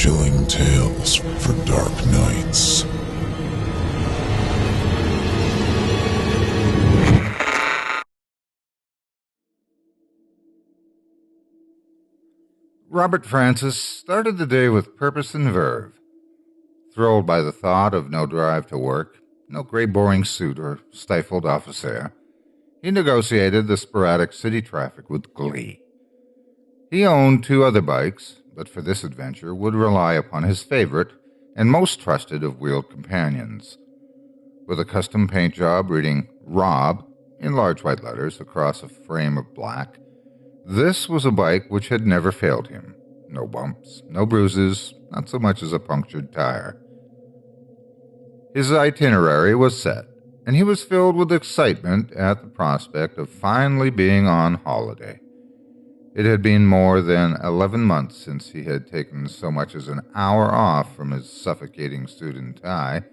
Chilling tales for dark nights. Robert Francis started the day with purpose and verve. Thrilled by the thought of no drive to work, no gray boring suit or stifled office air, he negotiated the sporadic city traffic with glee. He owned 2 other bikes, but for this adventure would rely upon his favorite and most trusted of wheeled companions. With a custom paint job reading Rob in large white letters across a frame of black, this was a bike which had never failed him. No bumps, no bruises, not so much as a punctured tire. His itinerary was set, and he was filled with excitement at the prospect of finally being on holiday. It had been more than 11 months since he had taken so much as an hour off from his suffocating suit and tie,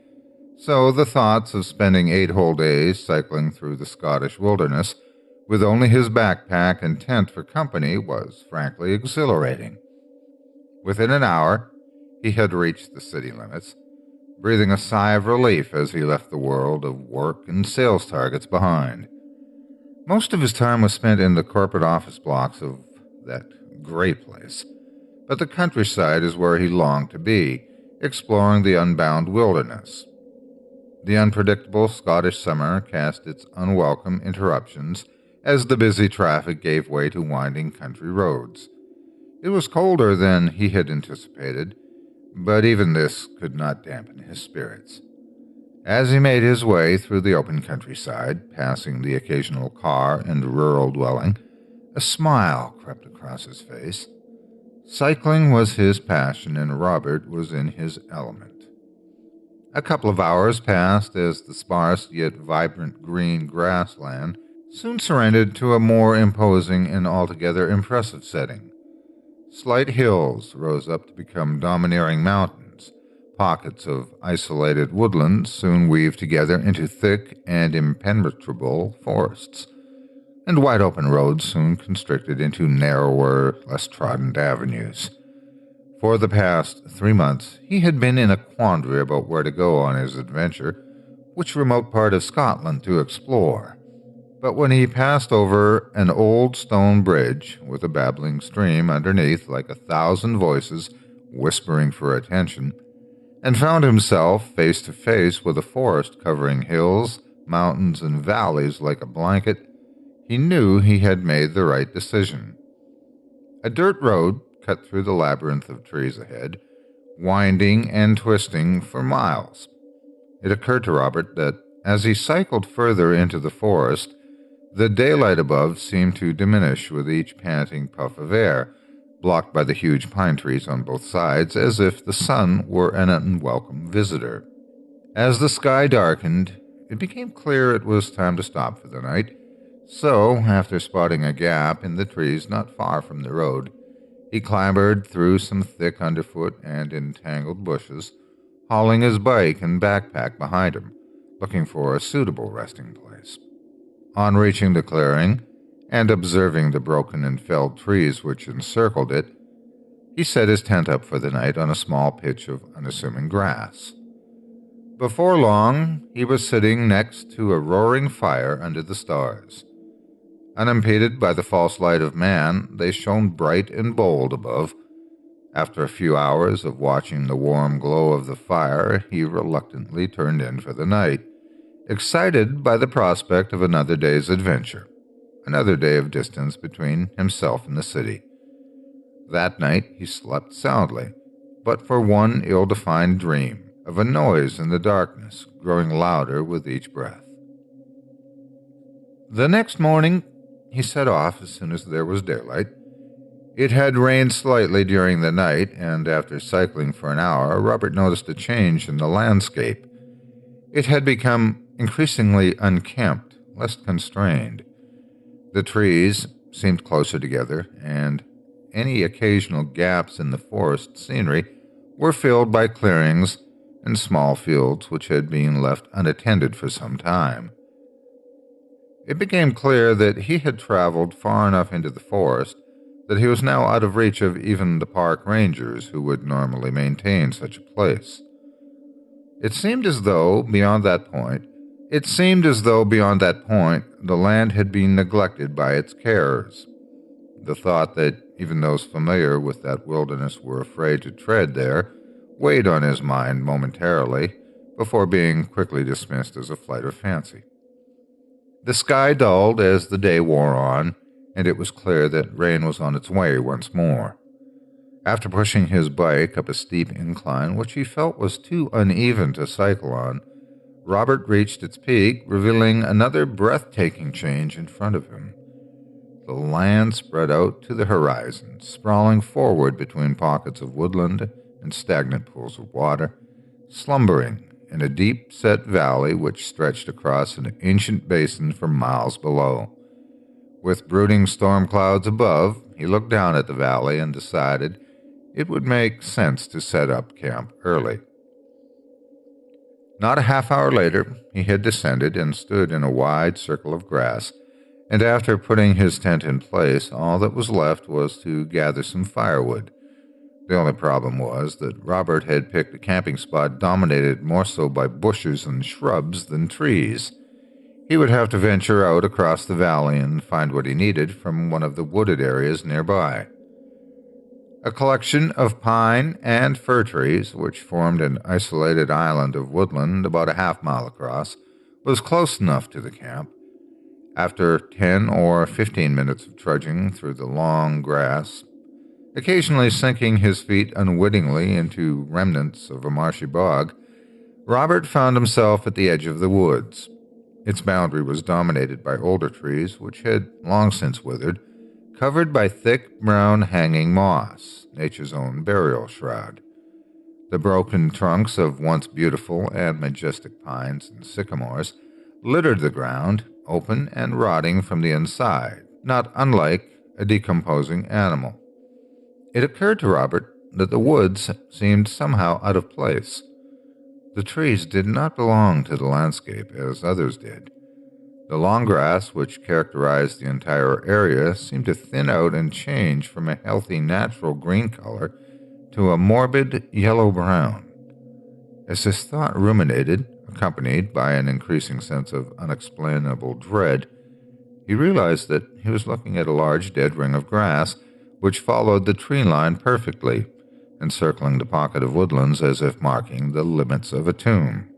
so the thoughts of spending 8 whole days cycling through the Scottish wilderness with only his backpack and tent for company was frankly exhilarating. Within an hour, he had reached the city limits, breathing a sigh of relief as he left the world of work and sales targets behind. Most of his time was spent in the corporate office blocks of that gray place, but the countryside is where he longed to be, exploring the unbound wilderness. The unpredictable Scottish summer cast its unwelcome interruptions as the busy traffic gave way to winding country roads. It was colder than he had anticipated, but even this could not dampen his spirits. As he made his way through the open countryside, passing the occasional car and rural dwelling, a smile crept across his face. Cycling was his passion, and Robert was in his element. A couple of hours passed as the sparse yet vibrant green grassland soon surrendered to a more imposing and altogether impressive setting. Slight hills rose up to become domineering mountains. Pockets of isolated woodland soon weaved together into thick and impenetrable forests, and wide-open roads soon constricted into narrower, less-trodden avenues. For the past 3 months, he had been in a quandary about where to go on his adventure, which remote part of Scotland to explore. But when he passed over an old stone bridge with a babbling stream underneath like 1,000 voices whispering for attention, and found himself face to face with a forest covering hills, mountains, and valleys like a blanket, he knew he had made the right decision. A dirt road cut through the labyrinth of trees ahead, winding and twisting for miles. It occurred to Robert that as he cycled further into the forest, the daylight above seemed to diminish with each panting puff of air, blocked by the huge pine trees on both sides, as if the sun were an unwelcome visitor. As the sky darkened, it became clear it was time to stop for the night, so, after spotting a gap in the trees not far from the road, he clambered through some thick underfoot and entangled bushes, hauling his bike and backpack behind him, looking for a suitable resting place. On reaching the clearing, and observing the broken and felled trees which encircled it, he set his tent up for the night on a small pitch of unassuming grass. Before long, he was sitting next to a roaring fire under the stars. Unimpeded by the false light of man, they shone bright and bold above. After a few hours of watching the warm glow of the fire, he reluctantly turned in for the night, excited by the prospect of another day's adventure, another day of distance between himself and the city. That night he slept soundly, but for one ill-defined dream of a noise in the darkness growing louder with each breath. The next morning he set off as soon as there was daylight. It had rained slightly during the night, and after cycling for an hour, Robert noticed a change in the landscape. It had become increasingly unkempt, less constrained. The trees seemed closer together, and any occasional gaps in the forest scenery were filled by clearings and small fields which had been left unattended for some time. It became clear that he had traveled far enough into the forest that he was now out of reach of even the park rangers who would normally maintain such a place. It seemed as though, beyond that point, the land had been neglected by its carers. The thought that even those familiar with that wilderness were afraid to tread there weighed on his mind momentarily, before being quickly dismissed as a flight of fancy. The sky dulled as the day wore on, and it was clear that rain was on its way once more. After pushing his bike up a steep incline, which he felt was too uneven to cycle on, Robert reached its peak, revealing another breathtaking change in front of him. The land spread out to the horizon, sprawling forward between pockets of woodland and stagnant pools of water, slumbering in a deep-set valley which stretched across an ancient basin for miles below. With brooding storm clouds above, he looked down at the valley and decided it would make sense to set up camp early. Not a half hour later, he had descended and stood in a wide circle of grass, and after putting his tent in place, all that was left was to gather some firewood. The only problem was that Robert had picked a camping spot dominated more so by bushes and shrubs than trees. He would have to venture out across the valley and find what he needed from one of the wooded areas nearby. A collection of pine and fir trees, which formed an isolated island of woodland about a half-mile across, was close enough to the camp. After 10 or 15 minutes of trudging through the long grass, occasionally sinking his feet unwittingly into remnants of a marshy bog, Robert found himself at the edge of the woods. Its boundary was dominated by older trees, which had long since withered, covered by thick brown hanging moss, nature's own burial shroud. The broken trunks of once beautiful and majestic pines and sycamores littered the ground, open and rotting from the inside, not unlike a decomposing animal. It occurred to Robert that the woods seemed somehow out of place. The trees did not belong to the landscape as others did. The long grass, which characterized the entire area, seemed to thin out and change from a healthy natural green color to a morbid yellow-brown. As his thought ruminated, accompanied by an increasing sense of unexplainable dread, he realized that he was looking at a large dead ring of grass which followed the tree line perfectly, encircling the pocket of woodlands as if marking the limits of a tomb.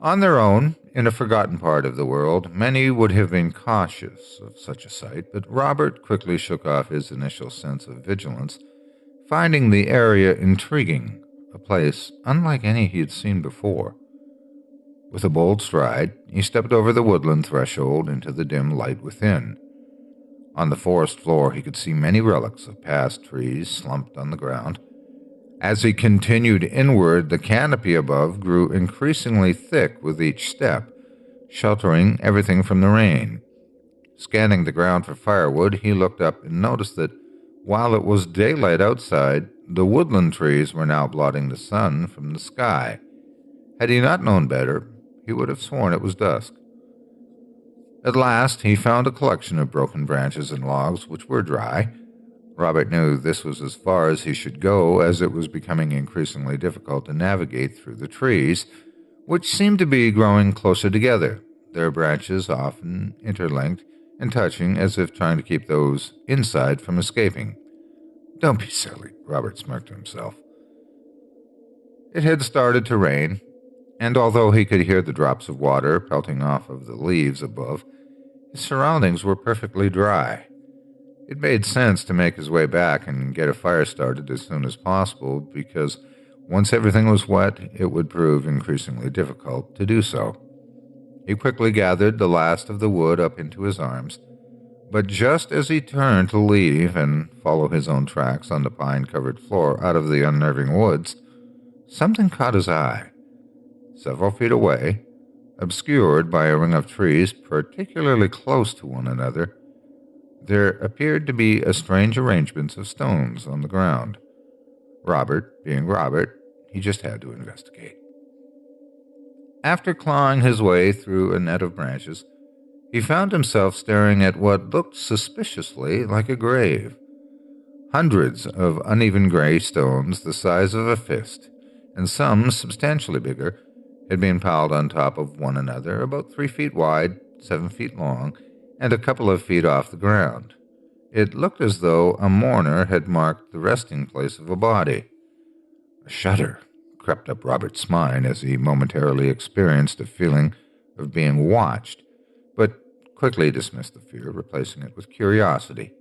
On their own, in a forgotten part of the world, many would have been cautious of such a sight, but Robert quickly shook off his initial sense of vigilance, finding the area intriguing, a place unlike any he had seen before. With a bold stride, he stepped over the woodland threshold into the dim light within. On the forest floor he could see many relics of past trees slumped on the ground. As he continued inward, the canopy above grew increasingly thick with each step, sheltering everything from the rain. Scanning the ground for firewood, he looked up and noticed that while it was daylight outside, the woodland trees were now blotting the sun from the sky. Had he not known better, he would have sworn it was dusk. At last, he found a collection of broken branches and logs which were dry. Robert knew this was as far as he should go, as it was becoming increasingly difficult to navigate through the trees, which seemed to be growing closer together, their branches often interlinked and touching as if trying to keep those inside from escaping. "Don't be silly," Robert smirked to himself. It had started to rain, and although he could hear the drops of water pelting off of the leaves above, his surroundings were perfectly dry. It made sense to make his way back and get a fire started as soon as possible, because once everything was wet, it would prove increasingly difficult to do so. He quickly gathered the last of the wood up into his arms, but just as he turned to leave and follow his own tracks on the pine-covered floor out of the unnerving woods, something caught his eye. Several feet away, obscured by a ring of trees particularly close to one another, there appeared to be a strange arrangement of stones on the ground. Robert, being Robert, he just had to investigate. After clawing his way through a net of branches, he found himself staring at what looked suspiciously like a grave. Hundreds of uneven gray stones the size of a fist, and some substantially bigger, had been piled on top of one another, about 3 feet wide, 7 feet long, and a couple of feet off the ground. It looked as though a mourner had marked the resting place of a body. A shudder crept up Robert's spine as he momentarily experienced a feeling of being watched, but quickly dismissed the fear, replacing it with curiosity.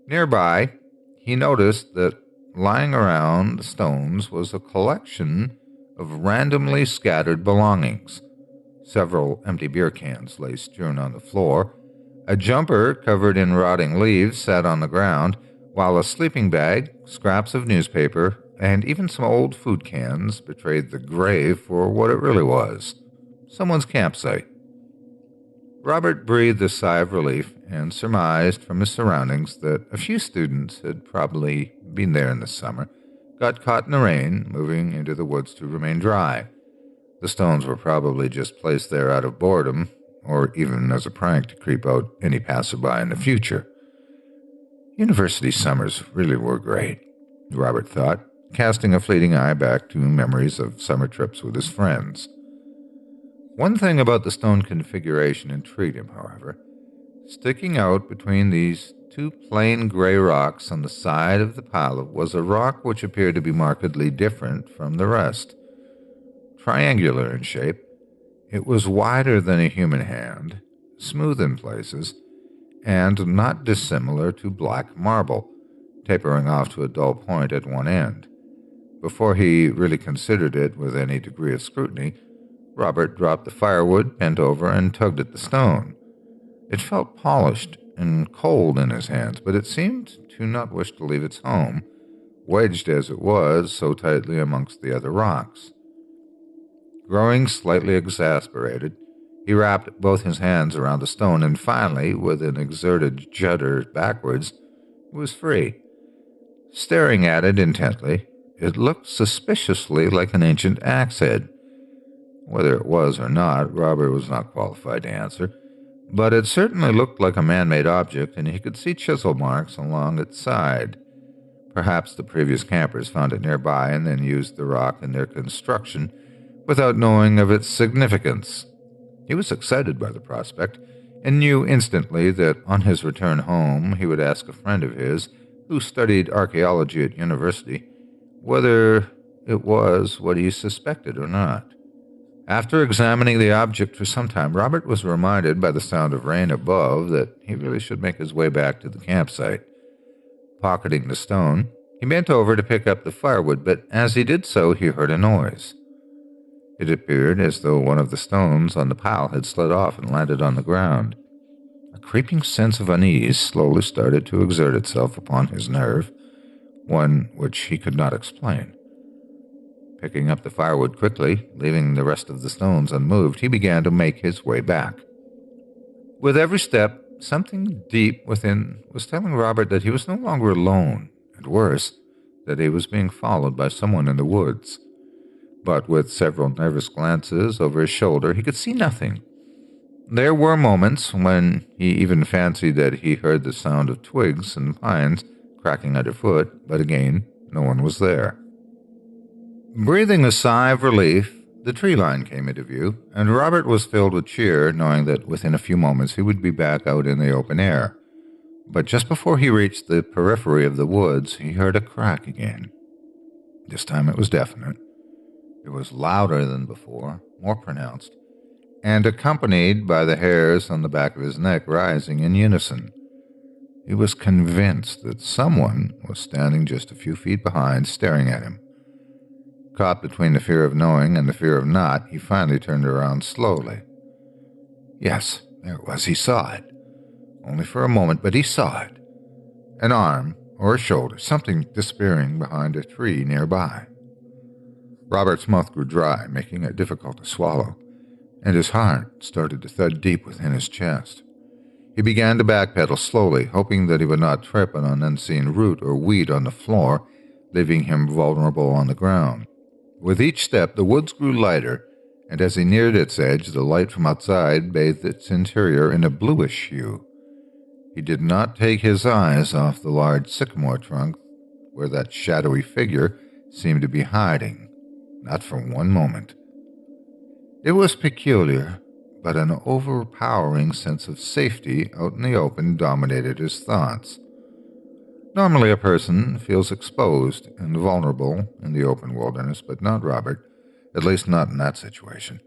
Nearby, he noticed that lying around the stones was a collection of randomly scattered belongings. Several empty beer cans lay strewn on the floor. A jumper covered in rotting leaves sat on the ground, while a sleeping bag, scraps of newspaper, and even some old food cans betrayed the grave for what it really was: someone's campsite. Robert breathed a sigh of relief and surmised from his surroundings that a few students had probably been there in the summer, got caught in the rain, moving into the woods to remain dry. The stones were probably just placed there out of boredom, or even as a prank to creep out any passerby in the future. University summers really were great, Robert thought, casting a fleeting eye back to memories of summer trips with his friends. One thing about the stone configuration intrigued him, however. Sticking out between these two plain gray rocks on the side of the pile was a rock which appeared to be markedly different from the rest. Triangular in shape, it was wider than a human hand, smooth in places, and not dissimilar to black marble, tapering off to a dull point at one end. Before he really considered it with any degree of scrutiny, Robert dropped the firewood, bent over, and tugged at the stone. It felt polished and cold in his hands, but it seemed to not wish to leave its home, wedged as it was so tightly amongst the other rocks. Growing slightly exasperated, he wrapped both his hands around the stone, and finally, with an exerted judder backwards, was free. Staring at it intently, it looked suspiciously like an ancient axe head. Whether it was or not, Robert was not qualified to answer, but it certainly looked like a man-made object, and he could see chisel marks along its side. Perhaps the previous campers found it nearby and then used the rock in their construction without knowing of its significance. He was excited by the prospect, and knew instantly that on his return home he would ask a friend of his, who studied archaeology at university, whether it was what he suspected or not. After examining the object for some time, Robert was reminded by the sound of rain above that he really should make his way back to the campsite. Pocketing the stone, he bent over to pick up the firewood, but as he did so, he heard a noise. It appeared as though one of the stones on the pile had slid off and landed on the ground. A creeping sense of unease slowly started to exert itself upon his nerve, one which he could not explain. Picking up the firewood quickly, leaving the rest of the stones unmoved, he began to make his way back. With every step, something deep within was telling Robert that he was no longer alone, and worse, that he was being followed by someone in the woods. But with several nervous glances over his shoulder, he could see nothing. There were moments when he even fancied that he heard the sound of twigs and pines cracking underfoot, but again, no one was there. Breathing a sigh of relief, the tree line came into view, and Robert was filled with cheer, knowing that within a few moments he would be back out in the open air. But just before he reached the periphery of the woods, he heard a crack again. This time it was definite. It was louder than before, more pronounced, and accompanied by the hairs on the back of his neck rising in unison. He was convinced that someone was standing just a few feet behind, staring at him. Caught between the fear of knowing and the fear of not, he finally turned around slowly. Yes, there it was. He saw it. Only for a moment, but he saw it. An arm or a shoulder, something disappearing behind a tree nearby. Robert's mouth grew dry, making it difficult to swallow, and his heart started to thud deep within his chest. He began to backpedal slowly, hoping that he would not trip on an unseen root or weed on the floor, leaving him vulnerable on the ground. With each step, the woods grew lighter, and as he neared its edge, the light from outside bathed its interior in a bluish hue. He did not take his eyes off the large sycamore trunk where that shadowy figure seemed to be hiding, not for one moment. It was peculiar, but an overpowering sense of safety out in the open dominated his thoughts. Normally a person feels exposed and vulnerable in the open wilderness, but not Robert, at least not in that situation.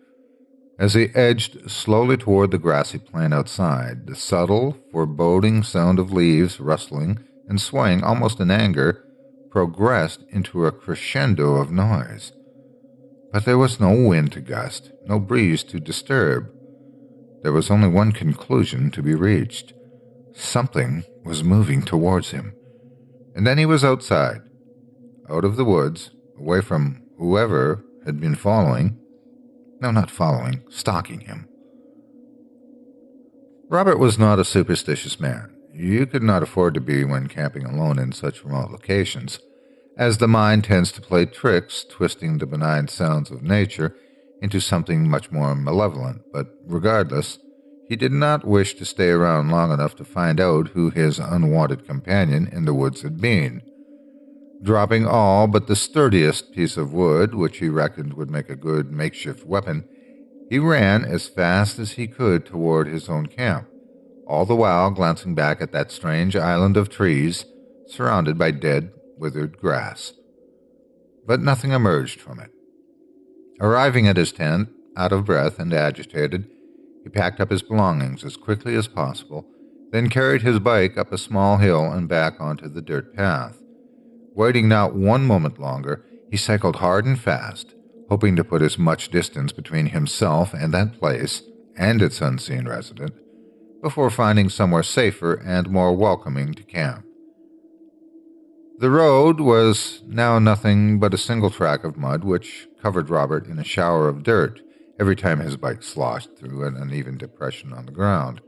As he edged slowly toward the grassy plain outside, the subtle, foreboding sound of leaves rustling and swaying almost in anger progressed into a crescendo of noise. But there was no wind to gust, no breeze to disturb. There was only one conclusion to be reached. Something was moving towards him. And then he was outside, out of the woods, away from whoever had been stalking him. Robert was not a superstitious man. You could not afford to be when camping alone in such remote locations, as the mind tends to play tricks, twisting the benign sounds of nature into something much more malevolent. But regardless, he did not wish to stay around long enough to find out who his unwanted companion in the woods had been. Dropping all but the sturdiest piece of wood, which he reckoned would make a good makeshift weapon, he ran as fast as he could toward his own camp, all the while glancing back at that strange island of trees surrounded by dead, withered grass. But nothing emerged from it. Arriving at his tent, out of breath and agitated, he packed up his belongings as quickly as possible, then carried his bike up a small hill and back onto the dirt path. Waiting not one moment longer, he cycled hard and fast, hoping to put as much distance between himself and that place and its unseen resident, before finding somewhere safer and more welcoming to camp. The road was now nothing but a single track of mud which covered Robert in a shower of dirt every time his bike sloshed through an uneven depression on the ground.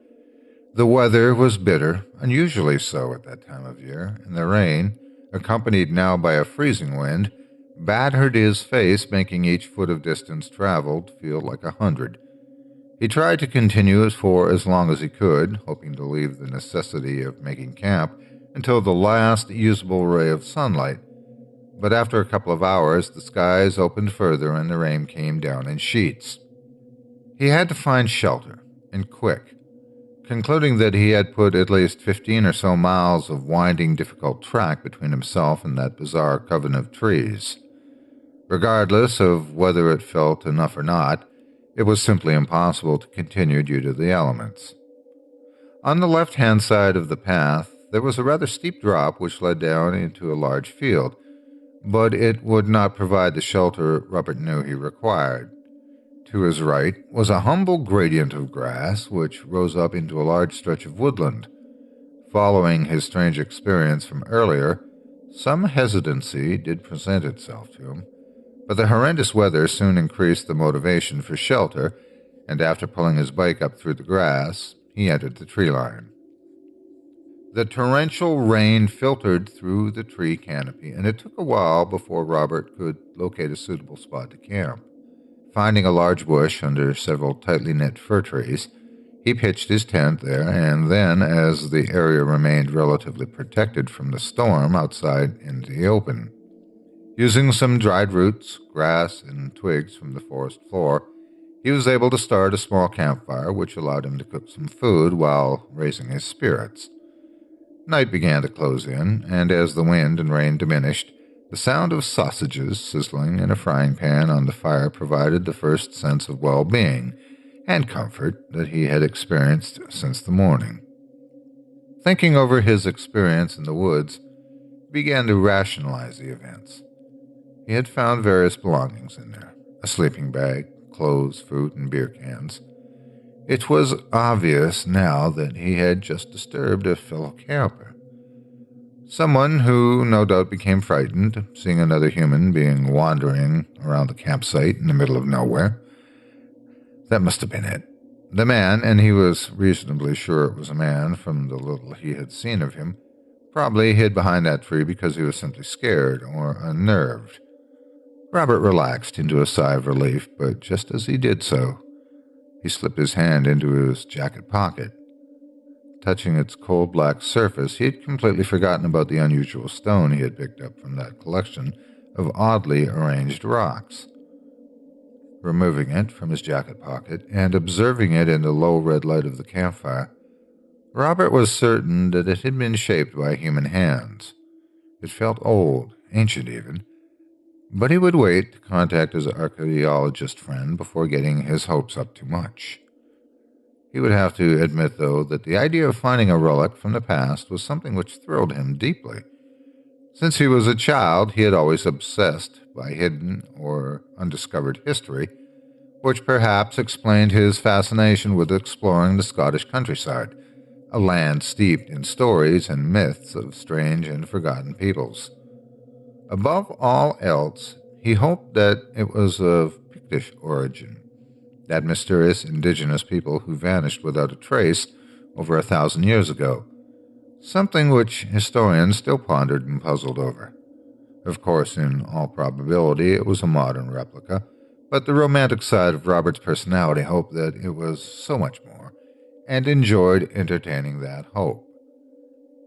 The weather was bitter, unusually so at that time of year, and the rain, accompanied now by a freezing wind, battered his face, making each foot of distance traveled feel like 100. He tried to continue for as long as he could, hoping to leave the necessity of making camp until the last usable ray of sunlight. But after a couple of hours, the skies opened further and the rain came down in sheets. He had to find shelter, and quick, concluding that he had put at least 15 or so miles of winding, difficult track between himself and that bizarre coven of trees. Regardless of whether it felt enough or not, it was simply impossible to continue due to the elements. On the left-hand side of the path, there was a rather steep drop which led down into a large field, but it would not provide the shelter Robert knew he required. To his right was a humble gradient of grass which rose up into a large stretch of woodland. Following his strange experience from earlier, some hesitancy did present itself to him, but the horrendous weather soon increased the motivation for shelter, and after pulling his bike up through the grass, he entered the tree line. The torrential rain filtered through the tree canopy, and it took a while before Robert could locate a suitable spot to camp. Finding a large bush under several tightly knit fir trees, he pitched his tent there, and then, as the area remained relatively protected from the storm outside in the open, using some dried roots, grass, and twigs from the forest floor, he was able to start a small campfire which allowed him to cook some food while raising his spirits. Night began to close in, and as the wind and rain diminished, the sound of sausages sizzling in a frying pan on the fire provided the first sense of well-being and comfort that he had experienced since the morning. Thinking over his experience in the woods, he began to rationalize the events. He had found various belongings in there, a sleeping bag, clothes, fruit, and beer cans. It was obvious now that he had just disturbed a fellow camper. Someone who no doubt became frightened, seeing another human being wandering around the campsite in the middle of nowhere. That must have been it. The man, and he was reasonably sure it was a man from the little he had seen of him, probably hid behind that tree because he was simply scared or unnerved. Robert relaxed into a sigh of relief, but just as he did so, he slipped his hand into his jacket pocket. Touching its cold black surface, he had completely forgotten about the unusual stone he had picked up from that collection of oddly arranged rocks. Removing it from his jacket pocket and observing it in the low red light of the campfire, Robert was certain that it had been shaped by human hands. It felt old, ancient even, but he would wait to contact his archaeologist friend before getting his hopes up too much. He would have to admit, though, that the idea of finding a relic from the past was something which thrilled him deeply. Since he was a child, he had always obsessed by hidden or undiscovered history, which perhaps explained his fascination with exploring the Scottish countryside, a land steeped in stories and myths of strange and forgotten peoples. Above all else, he hoped that it was of Pictish origin, that mysterious indigenous people who vanished without a trace over 1,000 years ago, something which historians still pondered and puzzled over. Of course, in all probability, it was a modern replica, but the romantic side of Robert's personality hoped that it was so much more, and enjoyed entertaining that hope.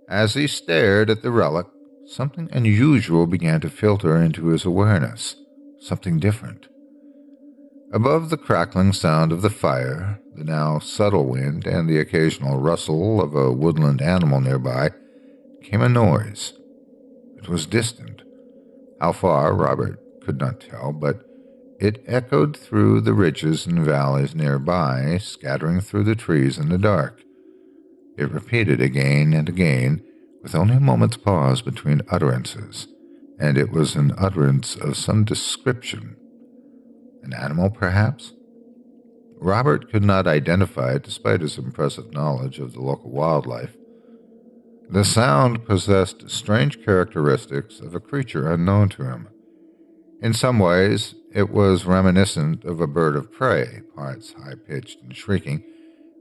As he stared at the relic, something unusual began to filter into his awareness, something different. Above the crackling sound of the fire, the now subtle wind, and the occasional rustle of a woodland animal nearby, came a noise. It was distant. How far, Robert could not tell, but it echoed through the ridges and valleys nearby, scattering through the trees in the dark. It repeated again and again, with only a moment's pause between utterances, and it was an utterance of some description. An animal, perhaps? Robert could not identify it despite his impressive knowledge of the local wildlife. The sound possessed strange characteristics of a creature unknown to him. In some ways, it was reminiscent of a bird of prey, parts high-pitched and shrieking,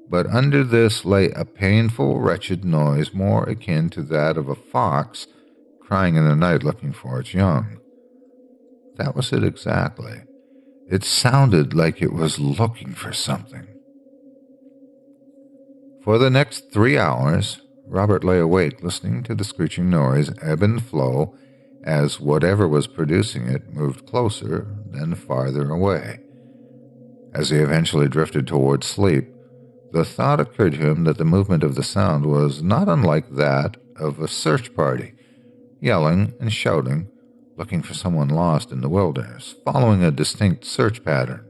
but under this lay a painful, wretched noise more akin to that of a fox crying in the night looking for its young. That was it exactly. It sounded like it was looking for something. For the next 3 hours, Robert lay awake listening to the screeching noise ebb and flow as whatever was producing it moved closer, then farther away. As he eventually drifted toward sleep, the thought occurred to him that the movement of the sound was not unlike that of a search party, yelling and shouting, looking for someone lost in the wilderness, following a distinct search pattern.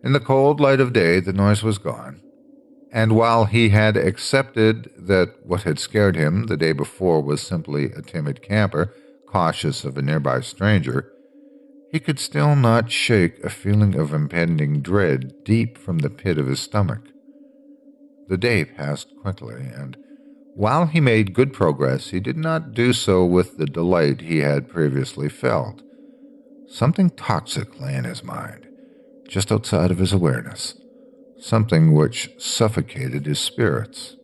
In the cold light of day, the noise was gone, and while he had accepted that what had scared him the day before was simply a timid camper, cautious of a nearby stranger, he could still not shake a feeling of impending dread deep from the pit of his stomach. The day passed quickly, and while he made good progress, he did not do so with the delight he had previously felt. Something toxic lay in his mind, just outside of his awareness, something which suffocated his spirits.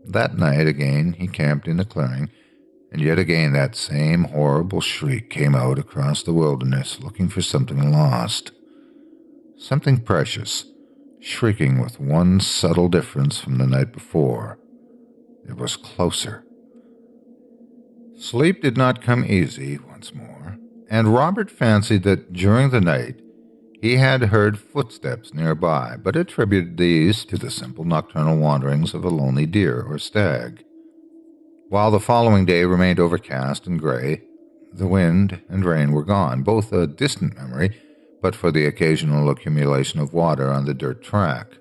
That night again he camped in a clearing, and yet again that same horrible shriek came out across the wilderness looking for something lost, something precious, shrieking with one subtle difference from the night before. It was closer. Sleep did not come easy once more, and Robert fancied that during the night he had heard footsteps nearby, but attributed these to the simple nocturnal wanderings of a lonely deer or stag. While the following day remained overcast and gray, the wind and rain were gone, both a distant memory, but for the occasional accumulation of water on the dirt track.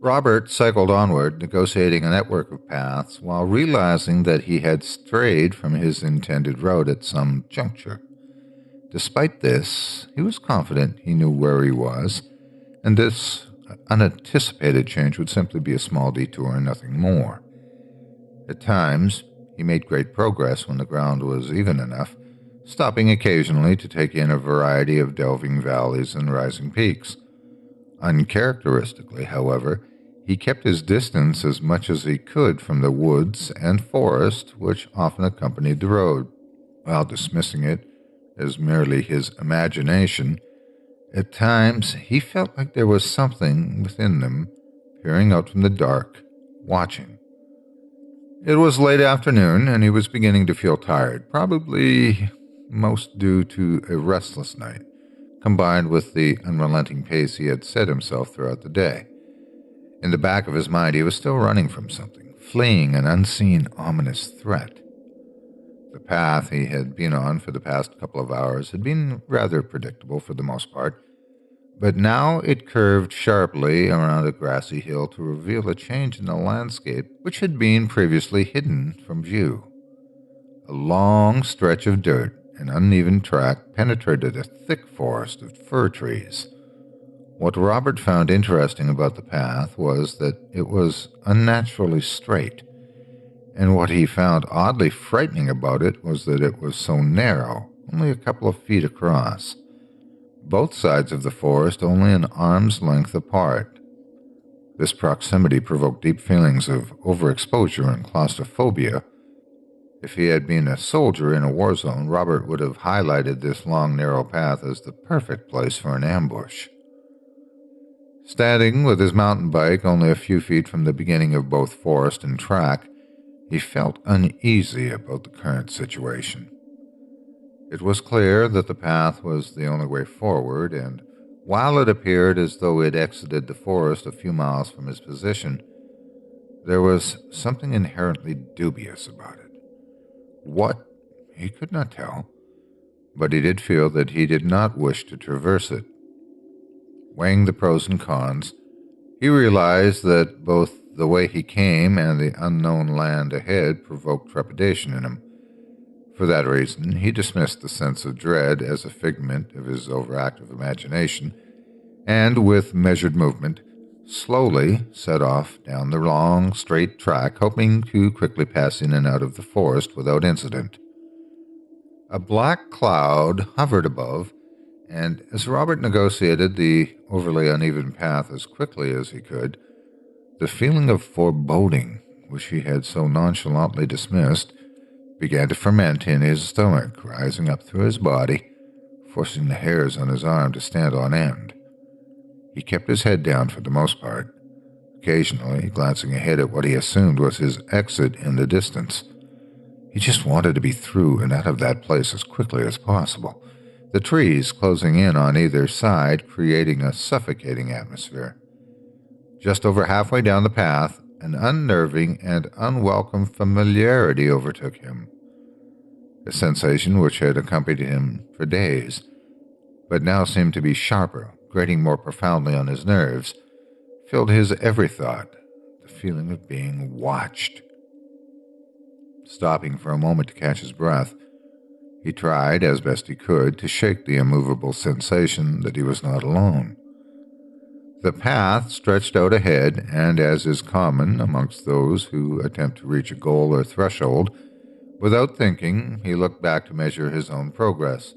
Robert cycled onward, negotiating a network of paths, while realizing that he had strayed from his intended route at some juncture. Despite this, he was confident he knew where he was, and this unanticipated change would simply be a small detour and nothing more. At times, he made great progress when the ground was even enough, stopping occasionally to take in a variety of delving valleys and rising peaks. Uncharacteristically, however, he kept his distance as much as he could from the woods and forest which often accompanied the road, while dismissing it as merely his imagination, at times he felt like there was something within them peering out from the dark, watching. It was late afternoon, and he was beginning to feel tired, probably most due to a restless night, combined with the unrelenting pace he had set himself throughout the day. In the back of his mind, he was still running from something, fleeing an unseen, ominous threat. The path he had been on for the past couple of hours had been rather predictable for the most part, but now it curved sharply around a grassy hill to reveal a change in the landscape which had been previously hidden from view. A long stretch of dirt, an uneven track, penetrated a thick forest of fir trees. What Robert found interesting about the path was that it was unnaturally straight, and what he found oddly frightening about it was that it was so narrow, only a couple of feet across. Both sides of the forest only an arm's length apart. This proximity provoked deep feelings of overexposure and claustrophobia. If he had been a soldier in a war zone, Robert would have highlighted this long, narrow path as the perfect place for an ambush. Standing with his mountain bike only a few feet from the beginning of both forest and track, he felt uneasy about the current situation. It was clear that the path was the only way forward, and while it appeared as though it exited the forest a few miles from his position, there was something inherently dubious about it. What? He could not tell, but he did feel that he did not wish to traverse it. Weighing the pros and cons, he realized that both the way he came and the unknown land ahead provoked trepidation in him. For that reason, he dismissed the sense of dread as a figment of his overactive imagination, and with measured movement, slowly set off down the long, straight track, hoping to quickly pass in and out of the forest without incident. A black cloud hovered above, and as Robert negotiated the overly uneven path as quickly as he could, the feeling of foreboding, which he had so nonchalantly dismissed, began to ferment in his stomach, rising up through his body, forcing the hairs on his arm to stand on end. He kept his head down for the most part, occasionally glancing ahead at what he assumed was his exit in the distance. He just wanted to be through and out of that place as quickly as possible, the trees closing in on either side, creating a suffocating atmosphere. Just over halfway down the path, an unnerving and unwelcome familiarity overtook him, a sensation which had accompanied him for days, but now seemed to be sharper, grating more profoundly on his nerves, filled his every thought, the feeling of being watched. Stopping for a moment to catch his breath, he tried, as best he could, to shake the immovable sensation that he was not alone. The path stretched out ahead, and as is common amongst those who attempt to reach a goal or threshold, without thinking, he looked back to measure his own progress.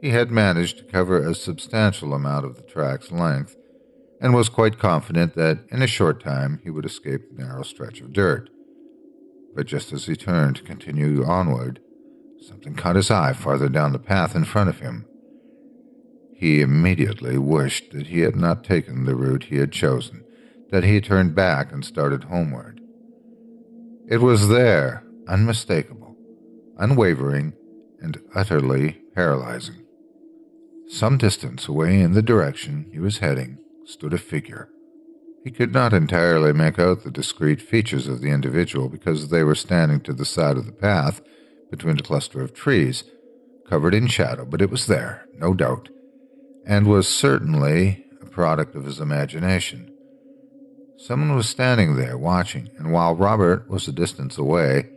He had managed to cover a substantial amount of the track's length, and was quite confident that in a short time he would escape the narrow stretch of dirt. But just as he turned to continue onward, something caught his eye farther down the path in front of him. He immediately wished that he had not taken the route he had chosen, that he had turned back and started homeward. It was there, unmistakable, unwavering, and utterly paralyzing. Some distance away in the direction he was heading stood a figure. He could not entirely make out the discrete features of the individual because they were standing to the side of the path between a cluster of trees, covered in shadow, but it was there, no doubt, and was certainly a product of his imagination. Someone was standing there watching, and while Robert was a distance away,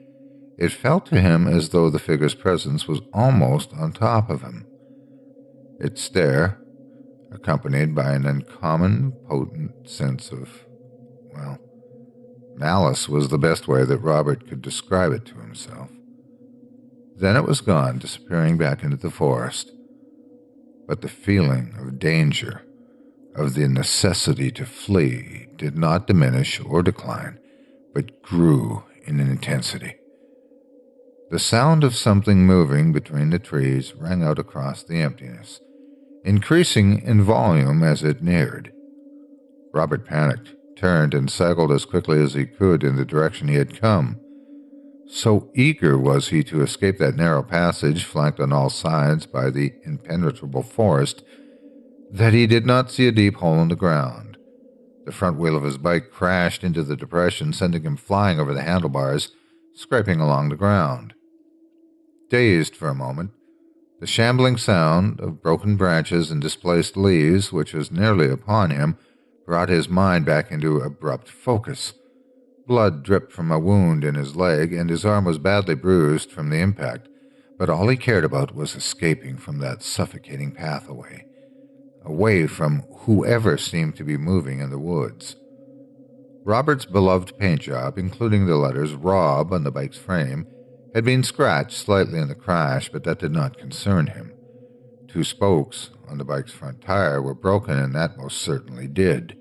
it felt to him as though the figure's presence was almost on top of him. Its stare, accompanied by an uncommon, potent sense of, malice was the best way that Robert could describe it to himself. Then it was gone, disappearing back into the forest. But the feeling of danger, of the necessity to flee, did not diminish or decline, but grew in intensity. The sound of something moving between the trees rang out across the emptiness, increasing in volume as it neared. Robert panicked, turned, and cycled as quickly as he could in the direction he had come. So eager was he to escape that narrow passage flanked on all sides by the impenetrable forest that he did not see a deep hole in the ground. The front wheel of his bike crashed into the depression, sending him flying over the handlebars, scraping along the ground. Dazed for a moment, the shambling sound of broken branches and displaced leaves, which was nearly upon him, brought his mind back into abrupt focus. Blood dripped from a wound in his leg, and his arm was badly bruised from the impact, but all he cared about was escaping from that suffocating path away from whoever seemed to be moving in the woods. Robert's beloved paint job, including the letters Rob on the bike's frame, had been scratched slightly in the crash, but that did not concern him. 2 spokes on the bike's front tire were broken, and that most certainly did.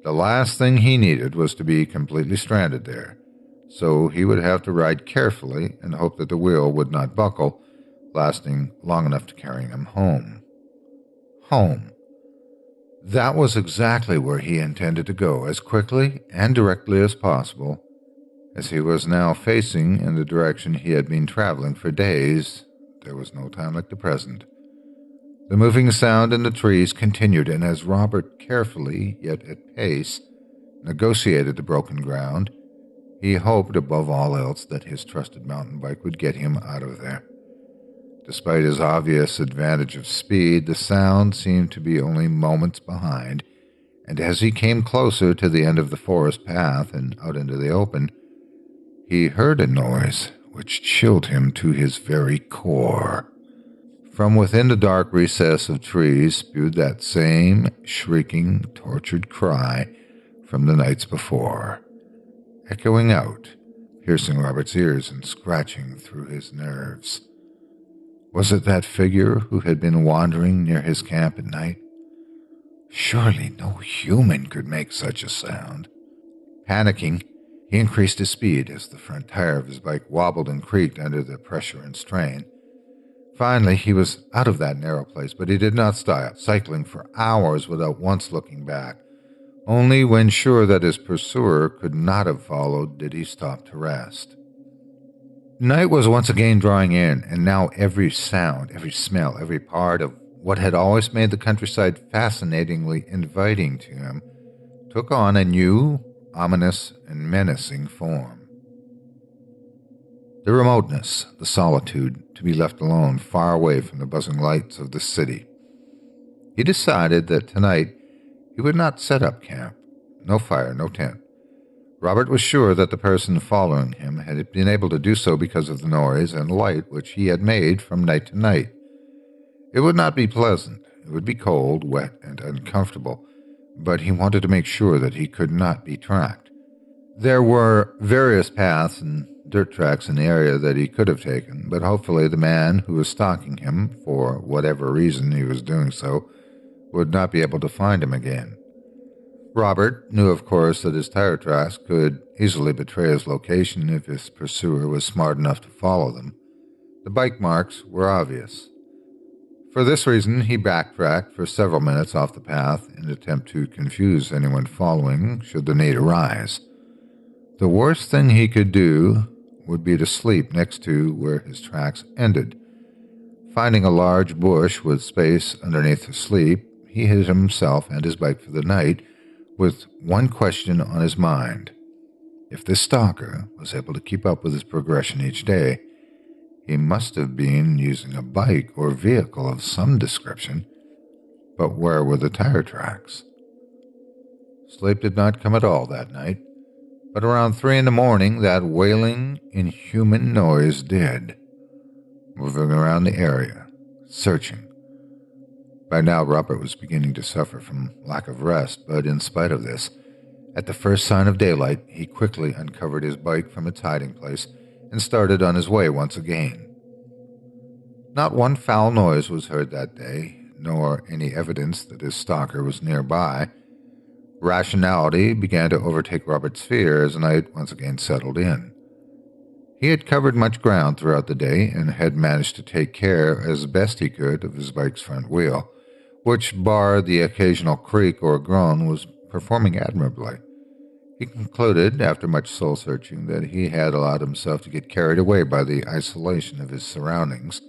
The last thing he needed was to be completely stranded there, so he would have to ride carefully and hope that the wheel would not buckle, lasting long enough to carry him home. Home. That was exactly where he intended to go, as quickly and directly as possible, as he was now facing in the direction he had been traveling for days. There was no time like the present. The moving sound in the trees continued, and as Robert carefully, yet at pace, negotiated the broken ground, he hoped above all else that his trusted mountain bike would get him out of there. Despite his obvious advantage of speed, the sound seemed to be only moments behind, and as he came closer to the end of the forest path and out into the open, he heard a noise which chilled him to his very core. From within the dark recess of trees spewed that same shrieking, tortured cry from the nights before, echoing out, piercing Robert's ears and scratching through his nerves. Was it that figure who had been wandering near his camp at night? Surely no human could make such a sound. Panicking, he increased his speed as the front tire of his bike wobbled and creaked under the pressure and strain. Finally, he was out of that narrow place, but he did not stop, cycling for hours without once looking back. Only when sure that his pursuer could not have followed did he stop to rest. Night was once again drawing in, and now every sound, every smell, every part of what had always made the countryside fascinatingly inviting to him took on a new, ominous, and menacing form. The remoteness, the solitude, to be left alone far away from the buzzing lights of the city. He decided that tonight he would not set up camp. No fire, no tent. Robert was sure that the person following him had been able to do so because of the noise and light which he had made from night to night. It would not be pleasant. It would be cold, wet, and uncomfortable, but he wanted to make sure that he could not be tracked. There were various paths and dirt tracks in the area that he could have taken, but hopefully the man who was stalking him, for whatever reason he was doing so, would not be able to find him again. Robert knew, of course, that his tire tracks could easily betray his location if his pursuer was smart enough to follow them. The bike marks were obvious. For this reason, he backtracked for several minutes off the path in an attempt to confuse anyone following should the need arise. The worst thing he could do would be to sleep next to where his tracks ended. Finding a large bush with space underneath to sleep, he hid himself and his bike for the night, with one question on his mind. If this stalker was able to keep up with his progression each day, he must have been using a bike or vehicle of some description. But where were the tire tracks? Sleep did not come at all that night, but around 3 a.m, that wailing, inhuman noise did, moving around the area, searching. By now, Robert was beginning to suffer from lack of rest, but in spite of this, at the first sign of daylight, he quickly uncovered his bike from its hiding place and started on his way once again. Not one foul noise was heard that day, nor any evidence that his stalker was nearby. Rationality began to overtake Robert's fear as night once again settled in. He had covered much ground throughout the day and had managed to take care as best he could of his bike's front wheel, which, bar the occasional creak or groan, was performing admirably. He concluded, after much soul-searching, that he had allowed himself to get carried away by the isolation of his surroundings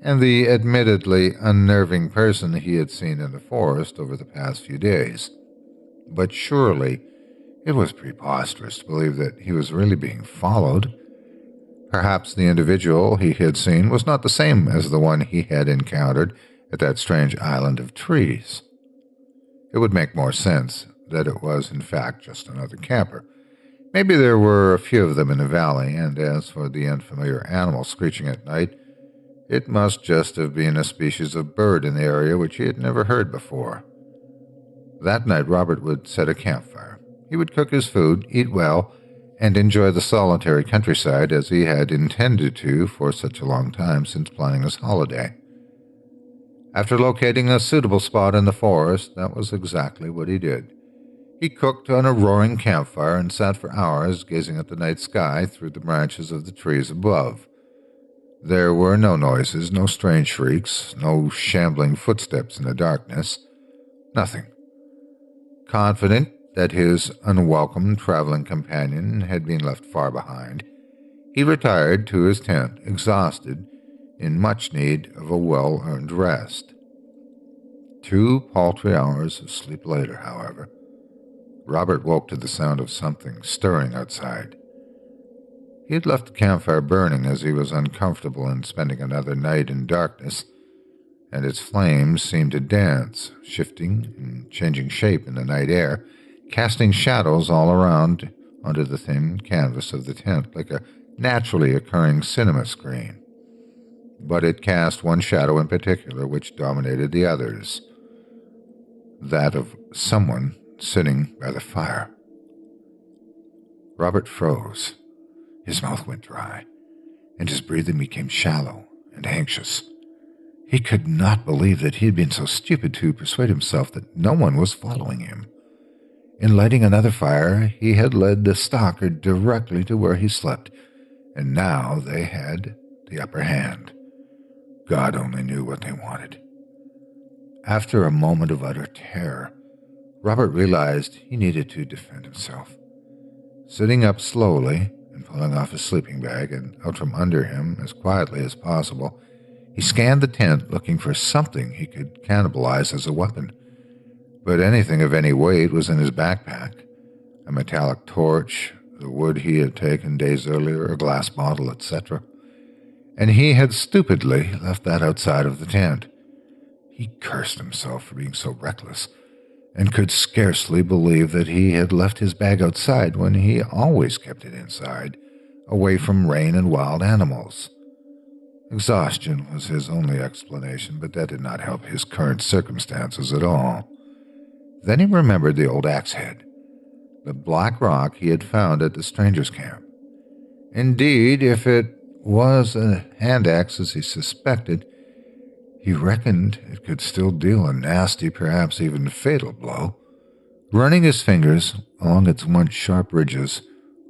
and the admittedly unnerving person he had seen in the forest over the past few days. But surely it was preposterous to believe that he was really being followed. Perhaps the individual he had seen was not the same as the one he had encountered at that strange island of trees. It would make more sense that it was, in fact, just another camper. Maybe there were a few of them in the valley, and as for the unfamiliar animal screeching at night, it must just have been a species of bird in the area which he had never heard before. That night Robert would set a campfire. He would cook his food, eat well, and enjoy the solitary countryside as he had intended to for such a long time since planning his holiday. After locating a suitable spot in the forest, that was exactly what he did. He cooked on a roaring campfire and sat for hours gazing at the night sky through the branches of the trees above. There were no noises, no strange shrieks, no shambling footsteps in the darkness. Nothing. Confident that his unwelcome traveling companion had been left far behind, he retired to his tent, exhausted, in much need of a well-earned rest. 2 paltry hours of sleep later, however, Robert woke to the sound of something stirring outside. He had left the campfire burning as he was uncomfortable in spending another night in darkness, and its flames seemed to dance, shifting and changing shape in the night air, casting shadows all around onto the thin canvas of the tent like a naturally occurring cinema screen. But it cast one shadow in particular which dominated the others, that of someone sitting by the fire. Robert froze. His mouth went dry, and his breathing became shallow and anxious. He could not believe that he had been so stupid to persuade himself that no one was following him. In lighting another fire, he had led the stalker directly to where he slept, and now they had the upper hand. God only knew what they wanted. After a moment of utter terror, Robert realized he needed to defend himself. Sitting up slowly and pulling off his sleeping bag and out from under him as quietly as possible, he scanned the tent looking for something he could cannibalize as a weapon. But anything of any weight was in his backpack. A metallic torch, the wood he had taken days earlier, a glass bottle, etc. And he had stupidly left that outside of the tent. He cursed himself for being so reckless, and could scarcely believe that he had left his bag outside when he always kept it inside, away from rain and wild animals. Exhaustion was his only explanation, but that did not help his current circumstances at all. Then he remembered the old axe head, the black rock he had found at the stranger's camp. Indeed, if it was a hand axe as he suspected, he reckoned it could still deal a nasty, perhaps even fatal blow. Running his fingers along its once sharp ridges,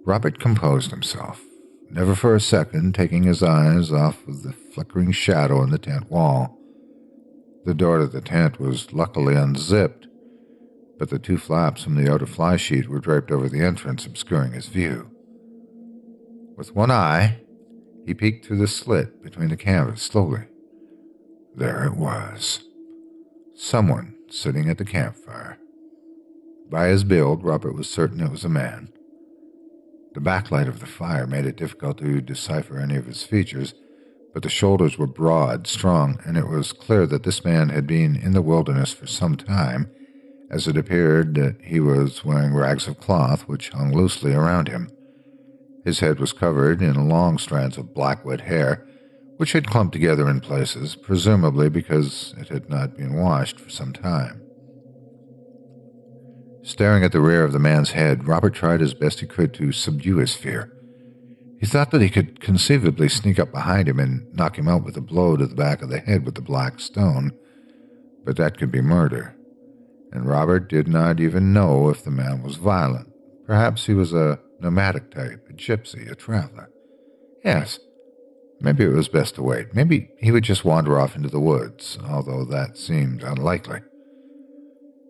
Robert composed himself, never for a second taking his eyes off of the flickering shadow in the tent wall. The door to the tent was luckily unzipped, but the 2 flaps from the outer fly sheet were draped over the entrance, obscuring his view. With one eye, he peeked through the slit between the canvas slowly. There it was. Someone sitting at the campfire. By his build, Robert was certain it was a man. The backlight of the fire made it difficult to decipher any of his features, but the shoulders were broad, strong, and it was clear that this man had been in the wilderness for some time, as it appeared that he was wearing rags of cloth which hung loosely around him. His head was covered in long strands of black wet hair, which had clumped together in places, presumably because it had not been washed for some time. Staring at the rear of the man's head, Robert tried as best he could to subdue his fear. He thought that he could conceivably sneak up behind him and knock him out with a blow to the back of the head with the black stone, but that could be murder, and Robert did not even know if the man was violent. Perhaps he was a nomadic type, a gypsy, a traveler. Yes, maybe it was best to wait. Maybe he would just wander off into the woods, although that seemed unlikely.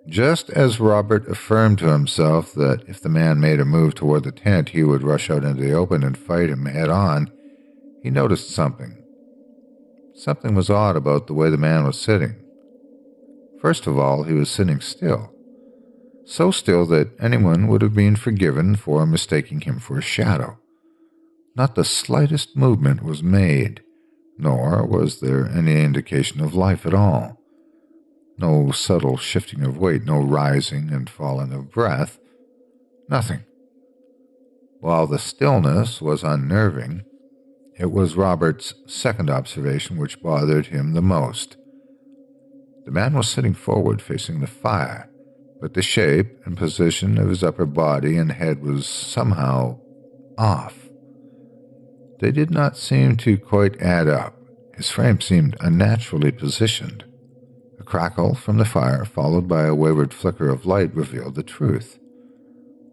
Just as Robert affirmed to himself that if the man made a move toward the tent, he would rush out into the open and fight him head on, he noticed something. Something was odd about the way the man was sitting. First of all, he was sitting still. So still that anyone would have been forgiven for mistaking him for a shadow. Not the slightest movement was made, nor was there any indication of life at all. No subtle shifting of weight, no rising and falling of breath, nothing. While the stillness was unnerving, it was Robert's second observation which bothered him the most. The man was sitting forward facing the fire, but the shape and position of his upper body and head was somehow off. They did not seem to quite add up. His frame seemed unnaturally positioned. A crackle from the fire, followed by a wayward flicker of light, revealed the truth.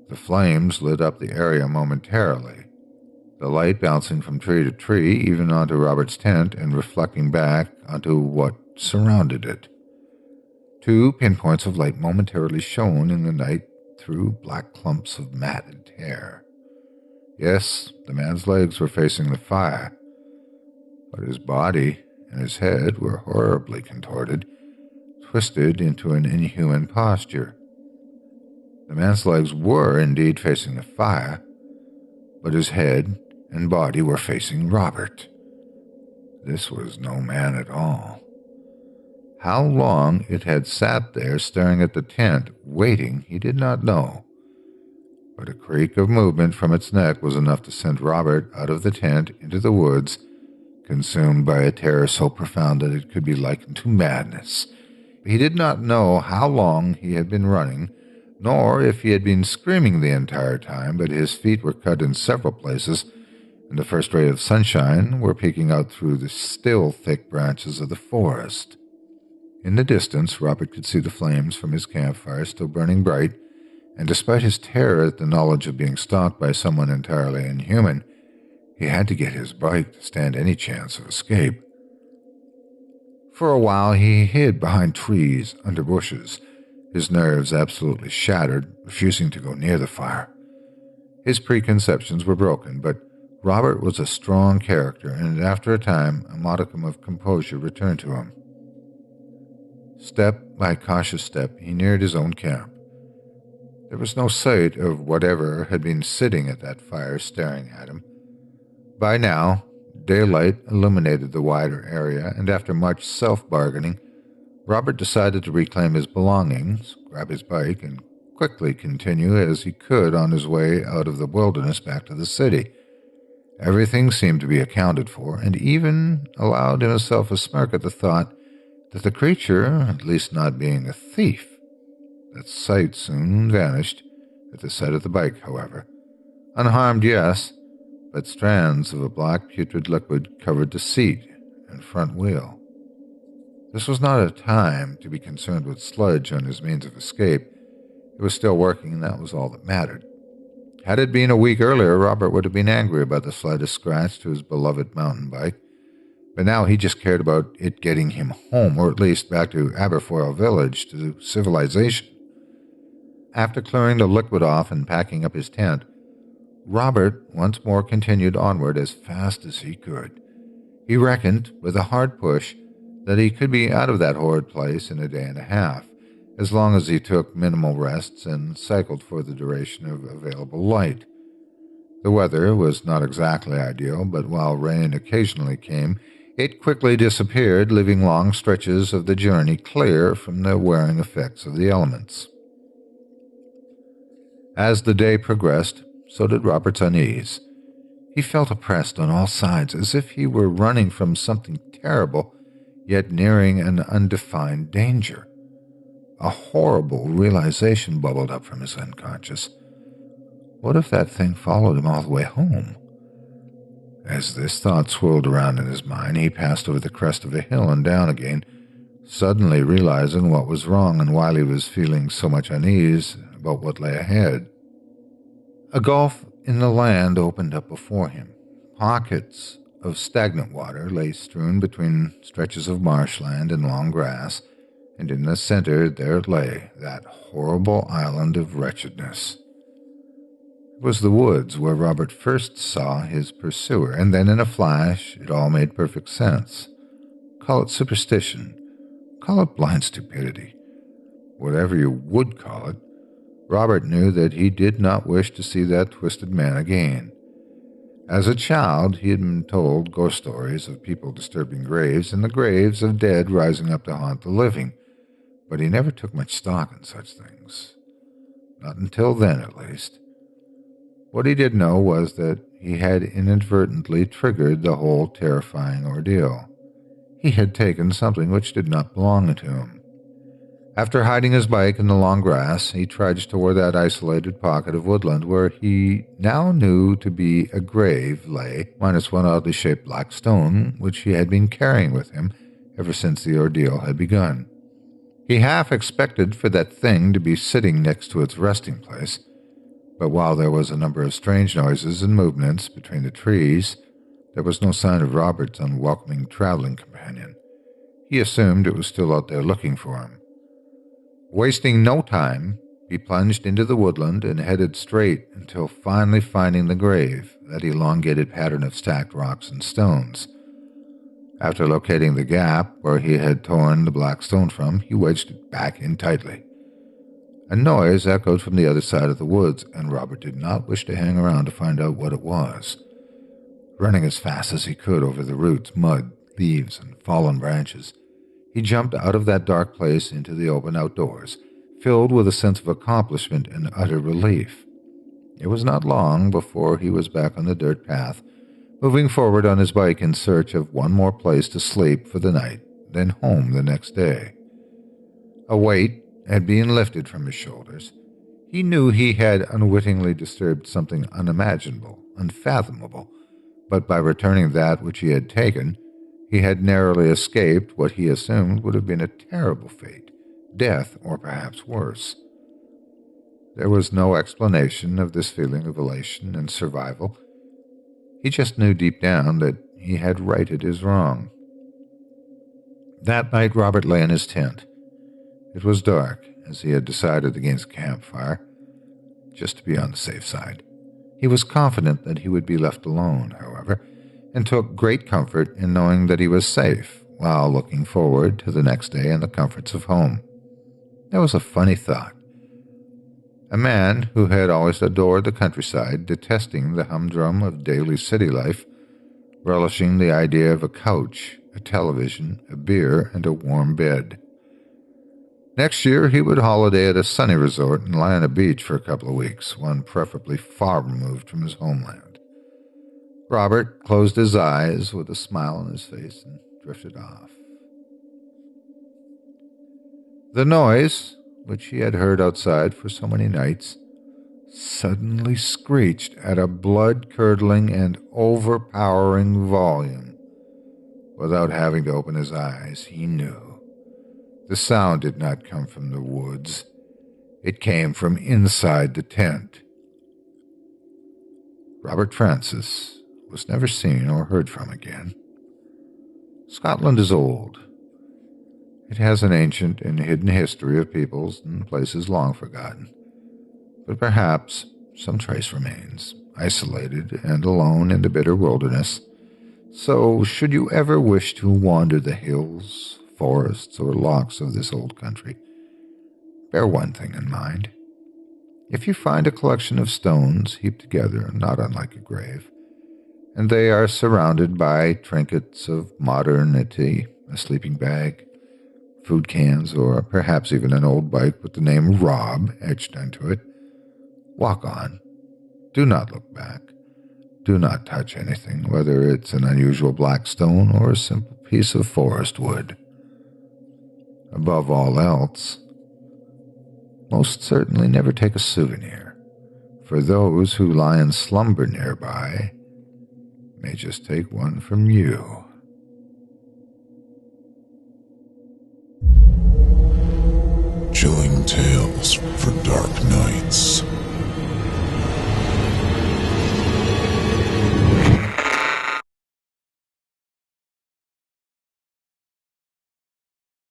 The flames lit up the area momentarily, the light bouncing from tree to tree, even onto Robert's tent, and reflecting back onto what surrounded it. 2 pinpoints of light momentarily shone in the night through black clumps of matted hair. Yes, the man's legs were facing the fire, but his body and his head were horribly contorted, twisted into an inhuman posture. The man's legs were indeed facing the fire, but his head and body were facing Robert. This was no man at all. How long it had sat there staring at the tent, waiting, he did not know. But a creak of movement from its neck was enough to send Robert out of the tent into the woods, consumed by a terror so profound that it could be likened to madness. He did not know how long he had been running, nor if he had been screaming the entire time, but his feet were cut in several places, and the first ray of sunshine were peeking out through the still thick branches of the forest. In the distance, Robert could see the flames from his campfire still burning bright, and despite his terror at the knowledge of being stalked by someone entirely inhuman, he had to get his bike to stand any chance of escape. For a while he hid behind trees, under bushes, his nerves absolutely shattered, refusing to go near the fire. His preconceptions were broken, but Robert was a strong character, and after a time a modicum of composure returned to him. Step by cautious step he neared his own camp. There was no sight of whatever had been sitting at that fire staring at him. By now, daylight illuminated the wider area, and after much self-bargaining, Robert decided to reclaim his belongings, grab his bike, and quickly continue as he could on his way out of the wilderness back to the city. Everything seemed to be accounted for, and even allowed himself a smirk at the thought that the creature, at least not being a thief. That sight soon vanished at the sight of the bike, however. Unharmed, yes, but strands of a black putrid liquid covered the seat and front wheel. This was not a time to be concerned with sludge on his means of escape. It was still working, and that was all that mattered. Had it been a week earlier, Robert would have been angry about the slightest scratch to his beloved mountain bike, but now he just cared about it getting him home, or at least back to Aberfoyle Village, to civilization. After clearing the liquid off and packing up his tent, Robert once more continued onward as fast as he could. He reckoned, with a hard push, that he could be out of that horrid place in a day and a half, as long as he took minimal rests and cycled for the duration of available light. The weather was not exactly ideal, but while rain occasionally came, it quickly disappeared, leaving long stretches of the journey clear from the wearing effects of the elements. As the day progressed, so did Robert's unease. He felt oppressed on all sides, as if he were running from something terrible, yet nearing an undefined danger. A horrible realization bubbled up from his unconscious. What if that thing followed him all the way home? As this thought swirled around in his mind, he passed over the crest of a hill and down again, suddenly realizing what was wrong and why he was feeling so much unease about what lay ahead. A gulf in the land opened up before him, Pockets of stagnant water lay strewn between stretches of marshland and long grass, and in the center there lay that horrible island of wretchedness. It was the woods where Robert first saw his pursuer, and then in a flash it all made perfect sense. Call it superstition, call it blind stupidity, whatever you would call it, Robert knew that he did not wish to see that twisted man again. As a child, he had been told ghost stories of people disturbing graves and the graves of dead rising up to haunt the living, but he never took much stock in such things. Not until then, at least. What he did know was that he had inadvertently triggered the whole terrifying ordeal. He had taken something which did not belong to him. After hiding his bike in the long grass, he trudged toward that isolated pocket of woodland where he now knew to be a grave lay, minus one oddly shaped black stone which he had been carrying with him ever since the ordeal had begun. He half expected for that thing to be sitting next to its resting place, but while there was a number of strange noises and movements between the trees, there was no sign of Robert's unwelcoming traveling companion. He assumed it was still out there looking for him. Wasting no time, he plunged into the woodland and headed straight until finally finding the grave, that elongated pattern of stacked rocks and stones. After locating the gap where he had torn the black stone from, he wedged it back in tightly. A noise echoed from the other side of the woods, and Robert did not wish to hang around to find out what it was. Running as fast as he could over the roots, mud, leaves, and fallen branches, he jumped out of that dark place into the open outdoors, filled with a sense of accomplishment and utter relief. It was not long before he was back on the dirt path, moving forward on his bike in search of one more place to sleep for the night, then home the next day. A weight had been lifted from his shoulders. He knew he had unwittingly disturbed something unimaginable, unfathomable, but by returning that which he had taken, he had narrowly escaped what he assumed would have been a terrible fate, death, or perhaps worse. There was no explanation of this feeling of elation and survival. He just knew deep down that he had righted his wrong. That night Robert lay in his tent. It was dark, as he had decided against a campfire, just to be on the safe side. He was confident that he would be left alone, however, and took great comfort in knowing that he was safe, while looking forward to the next day and the comforts of home. There was a funny thought. A man who had always adored the countryside, detesting the humdrum of daily city life, relishing the idea of a couch, a television, a beer, and a warm bed. Next year he would holiday at a sunny resort and lie on a beach for a couple of weeks, one preferably far removed from his homeland. Robert closed his eyes with a smile on his face and drifted off. The noise, which he had heard outside for so many nights, suddenly screeched at a blood-curdling and overpowering volume. Without having to open his eyes, he knew. The sound did not come from the woods. It came from inside the tent. Robert Francis was never seen or heard from again. Scotland is old. It has an ancient and hidden history of peoples and places long forgotten. But perhaps some trace remains, isolated and alone in the bitter wilderness. So, should you ever wish to wander the hills, forests, or lochs of this old country, bear one thing in mind. If you find a collection of stones heaped together, not unlike a grave, and they are surrounded by trinkets of modernity, a sleeping bag, food cans, or perhaps even an old bike with the name Rob etched onto it, walk on. Do not look back. Do not touch anything, whether it's an unusual black stone or a simple piece of forest wood. Above all else, most certainly never take a souvenir, for those who lie in slumber nearby may just take one from you. Chilling tales for dark nights.